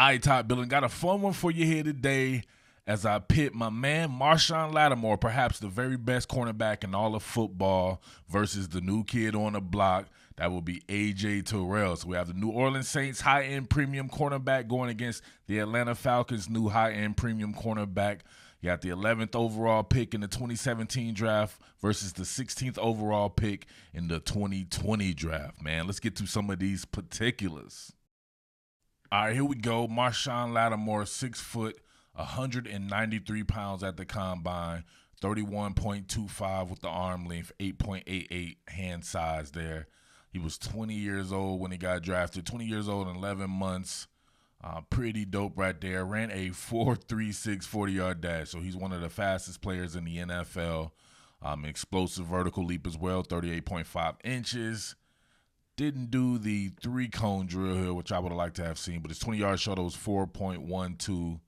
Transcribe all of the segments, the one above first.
All right, Top Billin, got a fun one for you here today as I pit my man Marshawn Lattimore, perhaps the very best cornerback in all of football, versus the new kid on the block. That will be AJ Terrell. So we have the New Orleans Saints high-end premium cornerback going against the Atlanta Falcons new high-end premium cornerback. You got the 11th overall pick in the 2017 draft versus the 16th overall pick in the 2020 draft. Man, let's get to some of these particulars. All right, here we go. Marshawn Lattimore, 6 foot, 193 pounds at the combine, 31.25 with the arm length, 8.88 hand size there. He was 20 years old when he got drafted, 20 years old in 11 months. Pretty dope right there. Ran a 4.36 40-yard dash, so he's one of the fastest players in the NFL. Explosive vertical leap as well, 38.5 inches. Didn't do the 3-cone drill here, which I would have liked to have seen, but his 20-yard shuttle was 4.12.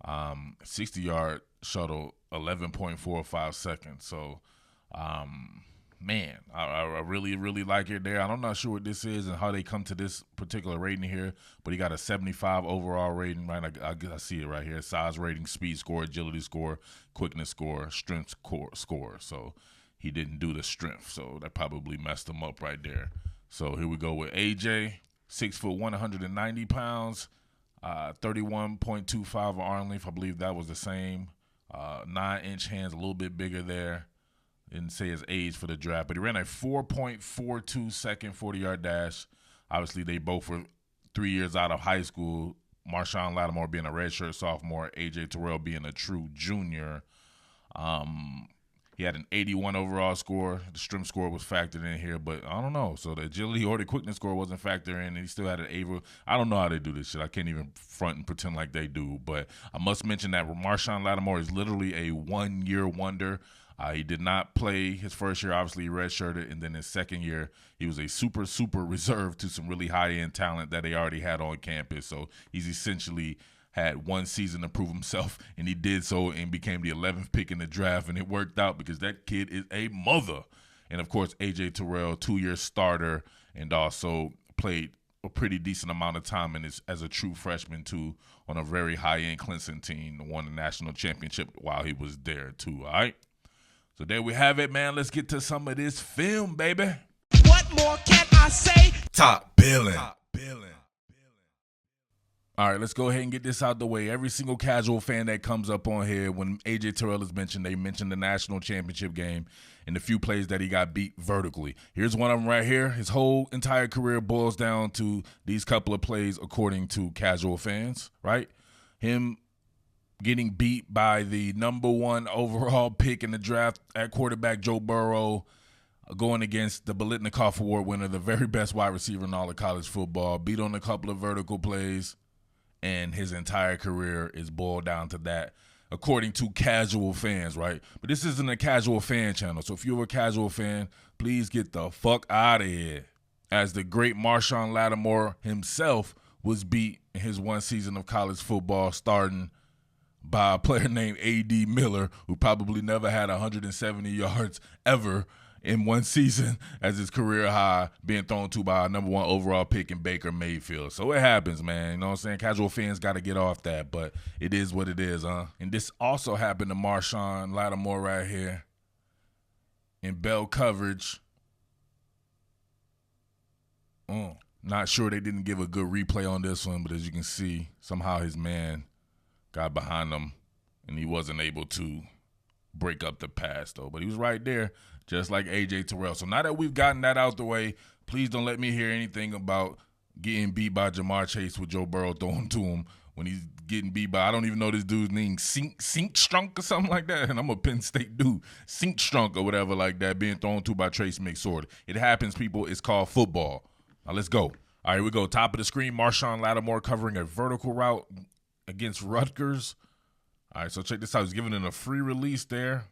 60-yard shuttle, 11.45 seconds. So, man, I really, really like it there. I'm not sure what this is and how they come to this particular rating here, but he got a 75 overall rating, right? I see it right here. Size rating, speed score, agility score, quickness score, strength score. So he didn't do the strength, so that probably messed him up right there. So here we go with AJ, 6 foot 190 pounds, 31.25 arm length. I believe that was the same. 9-inch hands, a little bit bigger there. Didn't say his age for the draft, but he ran a 4.42 second 40-yard dash. Obviously, they both were 3 years out of high school. Marshawn Lattimore being a redshirt sophomore, AJ Terrell being a true junior. He had an 81 overall score. The strength score was factored in here, but I don't know. So the agility or the quickness score wasn't factored in, and he still had an able. I don't know how they do this shit. I can't even front and pretend like they do. But I must mention that Marshawn Lattimore is literally a one-year wonder. He did not play his first year. Obviously, he redshirted, and then his second year, he was a super reserve to some really high-end talent that they already had on campus. So he's essentially had one season to prove himself, and he did so and became the 11th pick in the draft, and it worked out because that kid is a mother. And, of course, AJ Terrell, 2-year starter, and also played a pretty decent amount of time as a true freshman, too, on a very high-end Clemson team, won the national championship while he was there, too, all right? So there we have it, man. Let's get to some of this film, baby. What more can I say? Top Billin. All right, let's go ahead and get this out the way. Every single casual fan that comes up on here, when AJ Terrell is mentioned, they mention the national championship game and the few plays that he got beat vertically. Here's one of them right here. His whole entire career boils down to these couple of plays according to casual fans, right? Him getting beat by the #1 overall pick in the draft at quarterback, Joe Burrow, going against the Biletnikoff Award winner, the very best wide receiver in all of college football, beat on a couple of vertical plays, and his entire career is boiled down to that, according to casual fans, right? But this isn't a casual fan channel, so if you're a casual fan, please get the fuck out of here. As the great Marshawn Lattimore himself was beat in his one season of college football, starting by a player named A.D. Miller, who probably never had 170 yards ever in one season as his career high, being thrown to by a #1 overall pick in Baker Mayfield. So it happens, man. You know what I'm saying? Casual fans got to get off that, but it is what it is, huh? And this also happened to Marshawn Lattimore right here in bell coverage. Not sure they didn't give a good replay on this one, but as you can see, somehow his man got behind him, and he wasn't able to break up the pass, though. But he was right there, just like AJ Terrell. So now that we've gotten that out the way, please don't let me hear anything about getting beat by Jamar Chase with Joe Burrow throwing to him when he's getting beat by, I don't even know this dude's name, Sinkstrunk or something like that. And I'm a Penn State dude, Sinkstrunk or whatever like that, being thrown to by Trace McSorley. It happens, people. It's called football. Now let's go. All right, here we go. Top of the screen, Marshawn Lattimore covering a vertical route against Rutgers. All right, so check this out. He's giving it a free release there.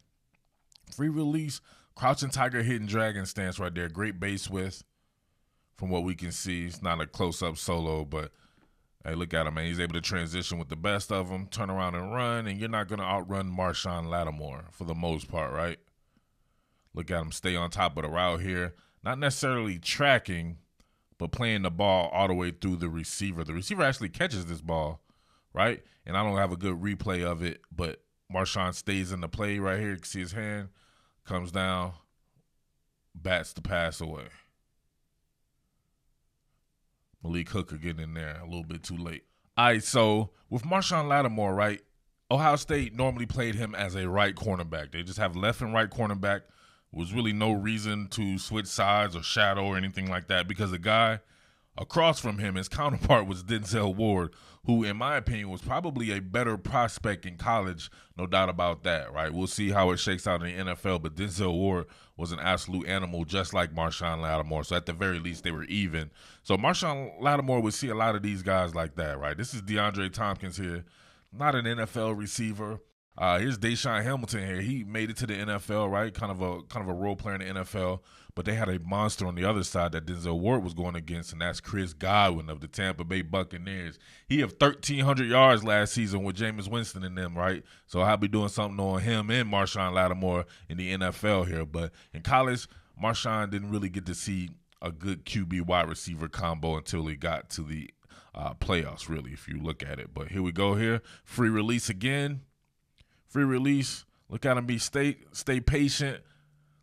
Free release. Crouching Tiger, hidden dragon stance right there. Great base width from what we can see. It's not a close-up solo, but hey, look at him, man. He's able to transition with the best of them, turn around and run, and you're not going to outrun Marshawn Lattimore for the most part, right? Look at him stay on top of the route here. Not necessarily tracking, but playing the ball all the way through the receiver. The receiver actually catches this ball, right? And I don't have a good replay of it, but Marshawn stays in the play right here. You can see his hand, comes down, bats the pass away. Malik Hooker getting in there a little bit too late. All right, so with Marshawn Lattimore, right, Ohio State normally played him as a right cornerback. They just have left and right cornerback. Was really no reason to switch sides or shadow or anything like that because the guy across from him, his counterpart, was Denzel Ward, who, in my opinion, was probably a better prospect in college, no doubt about that, right? We'll see how it shakes out in the NFL, but Denzel Ward was an absolute animal just like Marshawn Lattimore, so at the very least, they were even. So Marshawn Lattimore would see a lot of these guys like that, right? This is DeAndre Tompkins here, not an NFL receiver. Here's Deshaun Hamilton here. He made it to the NFL, right? Kind of a role player in the NFL. But they had a monster on the other side that Denzel Ward was going against, and that's Chris Godwin of the Tampa Bay Buccaneers. He had 1,300 yards last season with Jameis Winston and them, right? So I'll be doing something on him and Marshawn Lattimore in the NFL here. But in college, Marshawn didn't really get to see a good QB wide receiver combo until he got to the playoffs, really, if you look at it. But here we go here. Free release again. Free release. Look at him stay patient.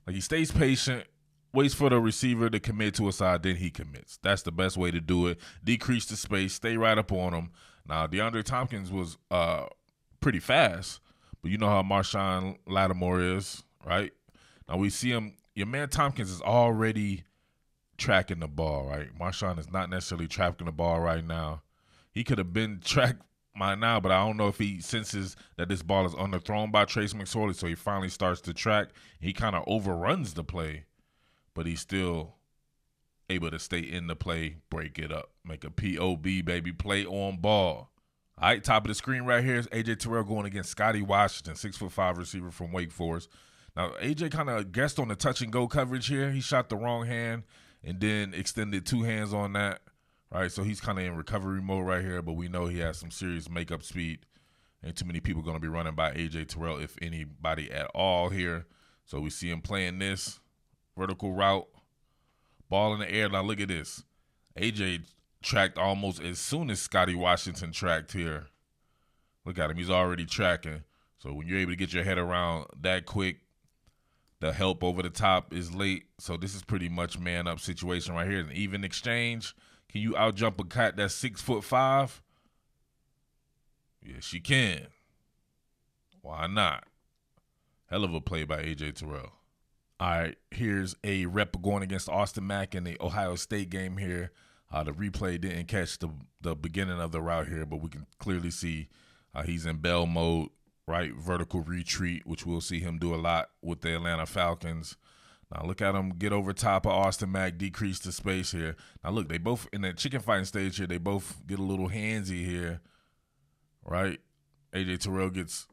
Like he stays patient, waits for the receiver to commit to a side, then he commits. That's the best way to do it. Decrease the space, stay right up on him. Now, DeAndre Tompkins was pretty fast, but you know how Marshawn Lattimore is, right? Now we see him. Your man Tompkins is already tracking the ball, right? Marshawn is not necessarily tracking the ball right now. He could have been tracked by now, but I don't know if he senses that this ball is underthrown by Trace McSorley, so he finally starts to track. He kind of overruns the play, but he's still able to stay in the play, break it up, make a POB, baby, play on ball. All right, top of the screen right here is AJ Terrell going against Scotty Washington, 6'5" receiver from Wake Forest. Now, AJ kind of guessed on the touch-and-go coverage here. He shot the wrong hand and then extended two hands on that. Right, so he's kind of in recovery mode right here, but we know he has some serious makeup speed. Ain't too many people going to be running by AJ Terrell, if anybody at all here. So we see him playing this vertical route, ball in the air. Now look at this. AJ tracked almost as soon as Scotty Washington tracked here. Look at him. He's already tracking. So when you're able to get your head around that quick, the help over the top is late. So this is pretty much man-up situation right here. An even exchange. Can you out-jump a cat that's 6'5"? Yes, you can. Why not? Hell of a play by AJ Terrell. All right, here's a rep going against Austin Mack in the Ohio State game here. The replay didn't catch the beginning of the route here, but we can clearly see he's in bell mode, right? Vertical retreat, which we'll see him do a lot with the Atlanta Falcons. Now look at him get over top of Austin Mack, decrease the space here. Now look, they both, in the chicken fighting stage here, they both get a little handsy here, right? AJ Terrell gets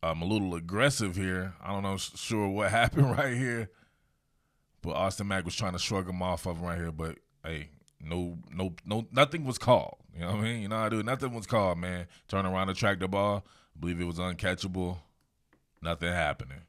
a little aggressive here. I don't know sure what happened right here, but Austin Mack was trying to shrug him off of him right here, but hey, no, nothing was called. You know what I mean? You know how I do it. Nothing was called, man. Turn around to track the ball. I believe it was uncatchable. Nothing happening.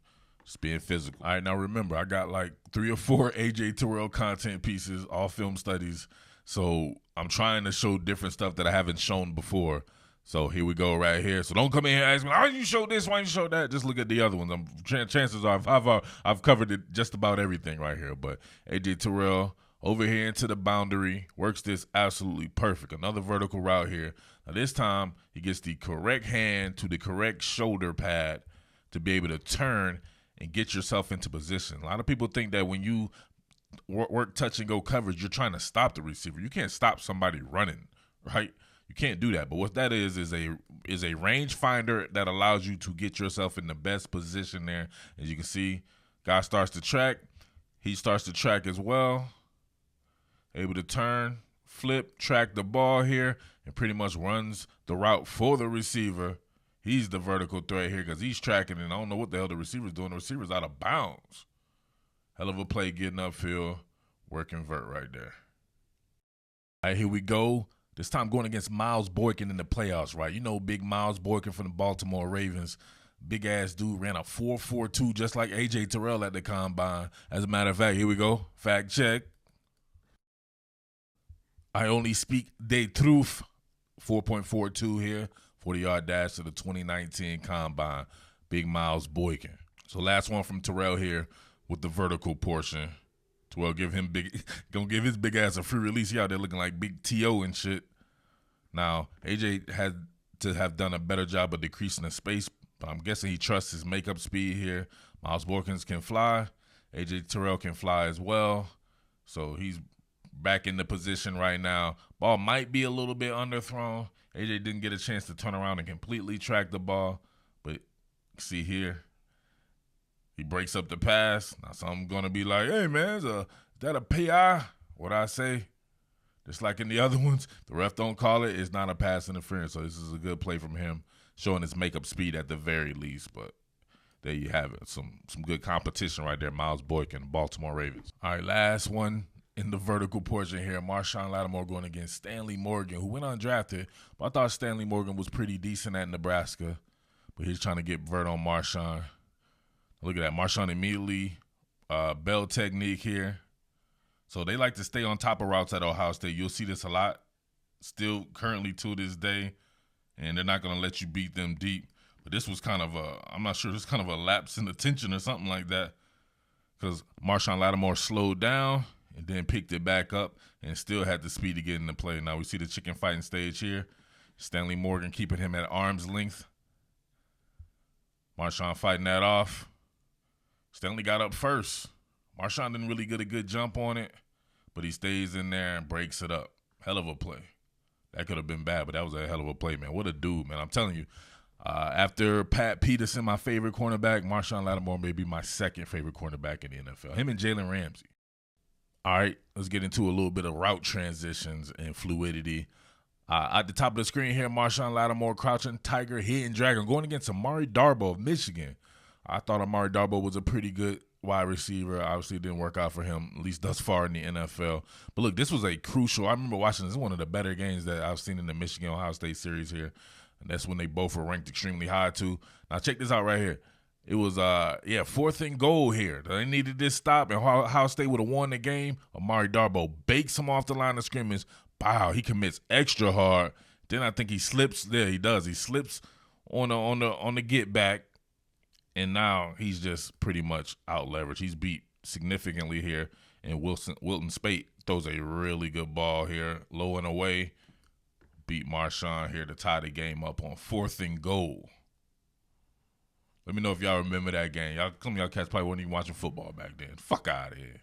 Just being physical. All right, now remember, I got like 3 or 4 AJ Terrell content pieces, all film studies. So I'm trying to show different stuff that I haven't shown before. So here we go right here. So don't come in here and ask me, why didn't you show this? Why didn't you show that? Just look at the other ones. Chances are I've covered it just about everything right here. But AJ Terrell over here into the boundary, works this absolutely perfect. Another vertical route here. Now this time he gets the correct hand to the correct shoulder pad to be able to turn and get yourself into position. A lot of people think that when you work touch and go coverage, you're trying to stop the receiver. You can't stop somebody running, right? You can't do that. But what that is a range finder that allows you to get yourself in the best position there. As you can see, guy starts to track. He starts to track as well. Able to turn, flip, track the ball here, and pretty much runs the route for the receiver. He's the vertical threat here because he's tracking, and I don't know what the hell the receiver's doing. The receiver's out of bounds. Hell of a play getting upfield. Working vert right there. All right, here we go. This time going against Miles Boykin in the playoffs, right? You know big Miles Boykin from the Baltimore Ravens. Big-ass dude, ran a 4.42 just like AJ Terrell at the combine. As a matter of fact, here we go. Fact check. I only speak de truth. 4.42 here. 40-yard dash to the 2019 Combine. Big Miles Boykin. So last one from Terrell here with the vertical portion. Terrell gonna give his big ass a free release. He out there looking like Big T.O. and shit. Now, AJ had to have done a better job of decreasing the space, but I'm guessing he trusts his makeup speed here. Miles Boykin can fly. AJ Terrell can fly as well. So he's back in the position right now. Ball might be a little bit underthrown. AJ didn't get a chance to turn around and completely track the ball. But see here, he breaks up the pass. Now some going to be like, hey, man, is that a PI? What I say? Just like in the other ones, the ref don't call it. It's not a pass interference. So this is a good play from him, showing his makeup speed at the very least. But there you have it. Some good competition right there. Miles Boykin, Baltimore Ravens. All right, last one in the vertical portion here. Marshawn Lattimore going against Stanley Morgan, who went undrafted. But I thought Stanley Morgan was pretty decent at Nebraska. But he's trying to get vert on Marshawn. Look at that. Marshawn immediately bell technique here. So they like to stay on top of routes at Ohio State. You'll see this a lot still currently to this day. And they're not going to let you beat them deep. But this was kind of I'm not sure, this kind of a lapse in attention or something like that. Because Marshawn Lattimore slowed down and then picked it back up and still had the speed to get into play. Now we see the chicken fighting stage here. Stanley Morgan keeping him at arm's length. Marshawn fighting that off. Stanley got up first. Marshawn didn't really get a good jump on it, but he stays in there and breaks it up. Hell of a play. That could have been bad, but that was a hell of a play, man. What a dude, man. I'm telling you, after Pat Peterson, my favorite cornerback, Marshawn Lattimore may be my second favorite cornerback in the NFL. Him and Jalen Ramsey. All right, let's get into a little bit of route transitions and fluidity. At the top of the screen here, Marshawn Lattimore, crouching tiger, hidden dragon, going against Amari Darboh of Michigan. I thought Amari Darboh was a pretty good wide receiver. Obviously, it didn't work out for him, at least thus far in the NFL. But look, this was a crucial. I remember watching this. This is one of the better games that I've seen in the Michigan-Ohio State series here. And that's when they both were ranked extremely high, too. Now, check this out right here. It was, 4th and goal here. They needed this stop, and Ohio State would have won the game. Amari Darboh bakes him off the line of scrimmage. Wow, he commits extra hard. Then I think he slips. There he does. He slips on the get back. And now he's just pretty much out leveraged. He's beat significantly here. And Wilton Spate throws a really good ball here, low and away. Beat Marshawn here to tie the game up on 4th and goal. Let me know if y'all remember that game. Some of y'all cats probably weren't even watching football back then. Fuck out of here.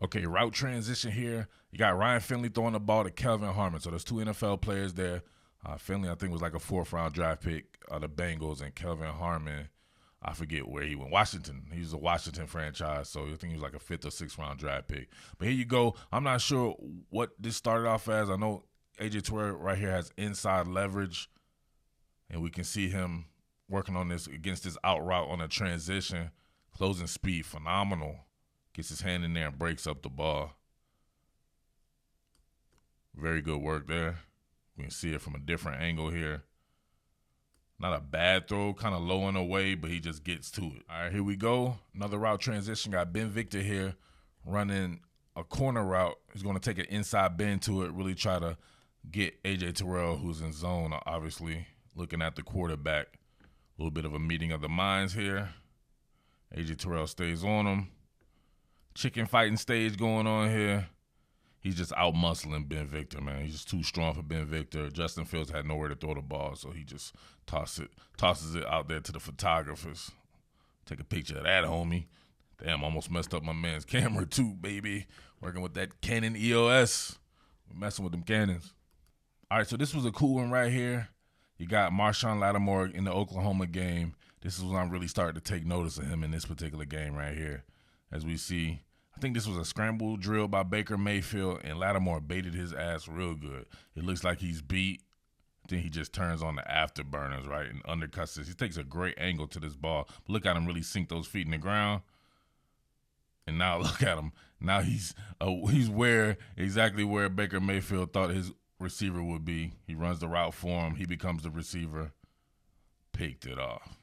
Okay, route transition here. You got Ryan Finley throwing the ball to Kelvin Harmon. So there's two NFL players there. Finley, I think, was like a 4th-round draft pick of the Bengals, and Kelvin Harmon, I forget where he went. Washington. He was a Washington franchise, so I think he was like a 5th or 6th-round draft pick. But here you go. I'm not sure what this started off as. I know AJ Terrell right here has inside leverage, and we can see him working on this against this out route on a transition. Closing speed, phenomenal. Gets his hand in there and breaks up the ball. Very good work there. You can see it from a different angle here. Not a bad throw, kind of low and away, but he just gets to it. All right, here we go. Another route transition. Got Ben Victor here running a corner route. He's going to take an inside bend to it, really try to get AJ Terrell, who's in zone, obviously, looking at the quarterback. A little bit of a meeting of the minds here. AJ Terrell stays on him. Chicken fighting stage going on here. He's just out-muscling Ben Victor, man. He's just too strong for Ben Victor. Justin Fields had nowhere to throw the ball, so he just tosses it out there to the photographers. Take a picture of that, homie. Damn, almost messed up my man's camera too, baby. Working with that Canon EOS. Messing with them Canons. All right, so this was a cool one right here. You got Marshawn Lattimore in the Oklahoma game. This is when I'm really starting to take notice of him in this particular game right here. As we see, I think this was a scramble drill by Baker Mayfield, and Lattimore baited his ass real good. It looks like he's beat. Then he just turns on the afterburners, right, and undercuts this. He takes a great angle to this ball. But look at him really sink those feet in the ground. And now look at him. Now he's exactly where Baker Mayfield thought his receiver would be. He runs the route for him. He becomes the receiver. Picked it off.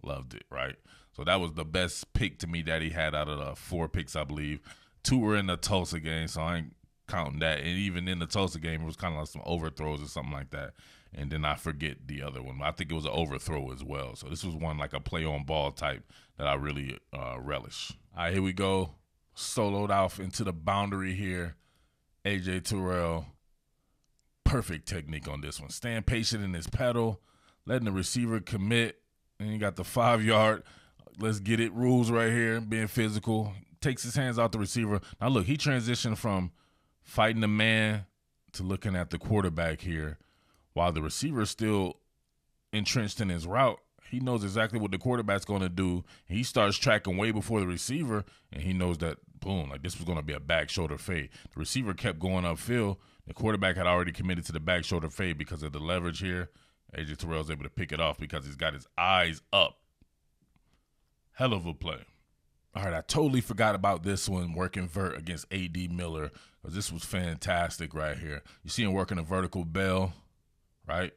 Loved it, right? So that was the best pick to me that he had out of the 4 picks, I believe. 2 were in the Tulsa game, so I ain't counting that. And even in the Tulsa game, it was kind of like some overthrows or something like that. And then I forget the other one. I think it was an overthrow as well. So this was one like a play on ball type that I really relish. All right, here we go. Soloed off into the boundary here. AJ Terrell. Perfect technique on this one. Staying patient in his pedal, letting the receiver commit. And you got the 5-yard, let's get it rules right here, being physical. Takes his hands out the receiver. Now, look, he transitioned from fighting the man to looking at the quarterback here. While the receiver is still entrenched in his route, he knows exactly what the quarterback's going to do. He starts tracking way before the receiver, and he knows that, boom, like this was going to be a back shoulder fade. The receiver kept going upfield. The quarterback had already committed to the back shoulder fade because of the leverage here. AJ Terrell's able to pick it off because he's got his eyes up. Hell of a play. All right, I totally forgot about this one, working vert against A.D. Miller, because this was fantastic right here. You see him working a vertical bell, right?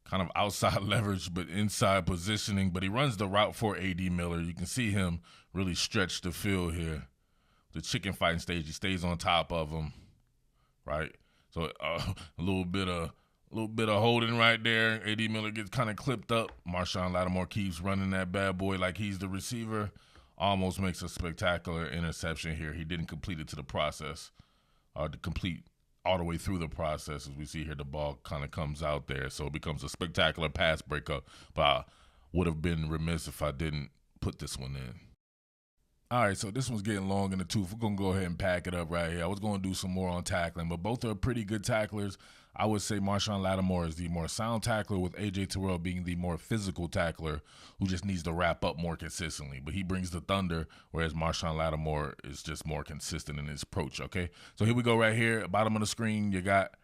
Kind of outside leverage, but inside positioning. But he runs the route for A.D. Miller. You can see him really stretch the field here. The chicken fighting stage, he stays on top of him, right? So a little bit of holding right there. A.D. Miller gets kind of clipped up. Marshawn Lattimore keeps running that bad boy like he's the receiver. Almost makes a spectacular interception here. He didn't complete it to the process, or to complete all the way through the process. As we see here, the ball kind of comes out there, so it becomes a spectacular pass breakup. But I would have been remiss if I didn't put this one in. All right, so this one's getting long in the tooth. We're going to go ahead and pack it up right here. I was going to do some more on tackling, but both are pretty good tacklers. I would say Marshawn Lattimore is the more sound tackler, with AJ Terrell being the more physical tackler who just needs to wrap up more consistently. But he brings the thunder, whereas Marshawn Lattimore is just more consistent in his approach, okay? So here we go right here. Bottom of the screen, you got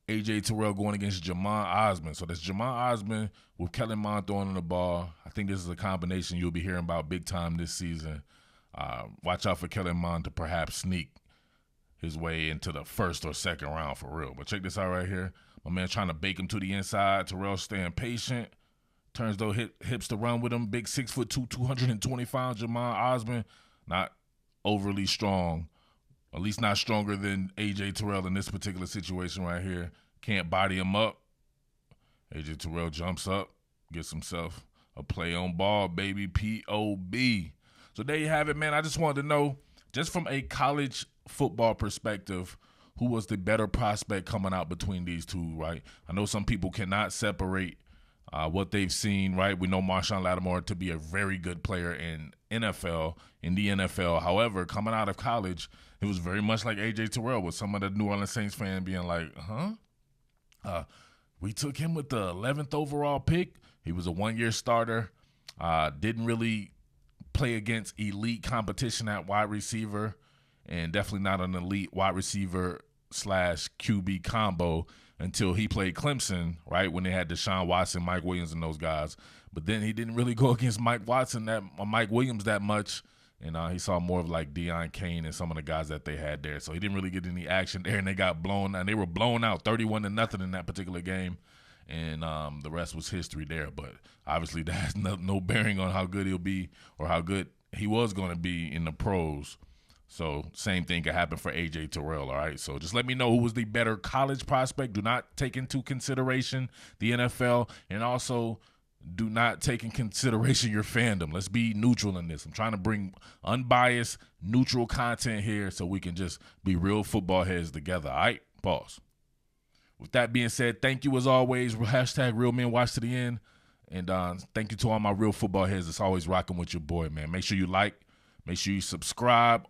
AJ Terrell going against Jamon Osmond. So that's Jamon Osmond with Kellen Mond throwing the ball. I think this is a combination you'll be hearing about big time this season. Watch out for Kellen Mond to perhaps sneak his way into the first or second round for real. But check this out right here. My man trying to bake him to the inside. Terrell staying patient. Turns those hips to run with him. Big 6'2", 220 pounds. Jamon Osmond, not overly strong. At least not stronger than AJ Terrell in this particular situation right here. Can't body him up. AJ Terrell jumps up, gets himself a play on ball, baby. P.O.B. So there you have it, man. I just wanted to know, just from a college football perspective, who was the better prospect coming out between these two, right? I know some people cannot separate what they've seen, right? We know Marshawn Lattimore to be a very good player in the NFL. However, coming out of college, it was very much like AJ Terrell, with some of the New Orleans Saints fans being like, we took him with the 11th overall pick. He was a one-year starter, didn't really play against elite competition at wide receiver, and definitely not an elite wide receiver / QB combo until he played Clemson, right, when they had Deshaun Watson, Mike Williams, and those guys. But then he didn't really go against Mike Williams that much, and he saw more of like Deion Kane and some of the guys that they had there. So he didn't really get any action there, and they got blown, and they were blown out 31-0 in that particular game. And the rest was history there. But obviously that has no bearing on how good he'll be or how good he was going to be in the pros. So same thing could happen for AJ Terrell, all right? So just let me know who was the better college prospect. Do not take into consideration the NFL, and also do not take in consideration your fandom. Let's be neutral in this. I'm trying to bring unbiased, neutral content here so we can just be real football heads together, all right? Pause. With that being said, thank you as always. Hashtag Real Men Watch to the end. And thank you to all my real football heads that's always rocking with your boy, man. Make sure you like. Make sure you subscribe.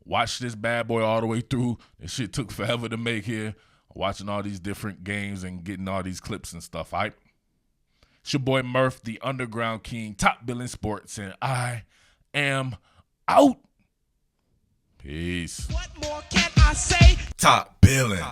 Watch this bad boy all the way through. This shit took forever to make here. Watching all these different games and getting all these clips and stuff, all right? It's your boy Murf, the Underground King, top billing sports, and I am out. Peace. What more can I say? Top billing.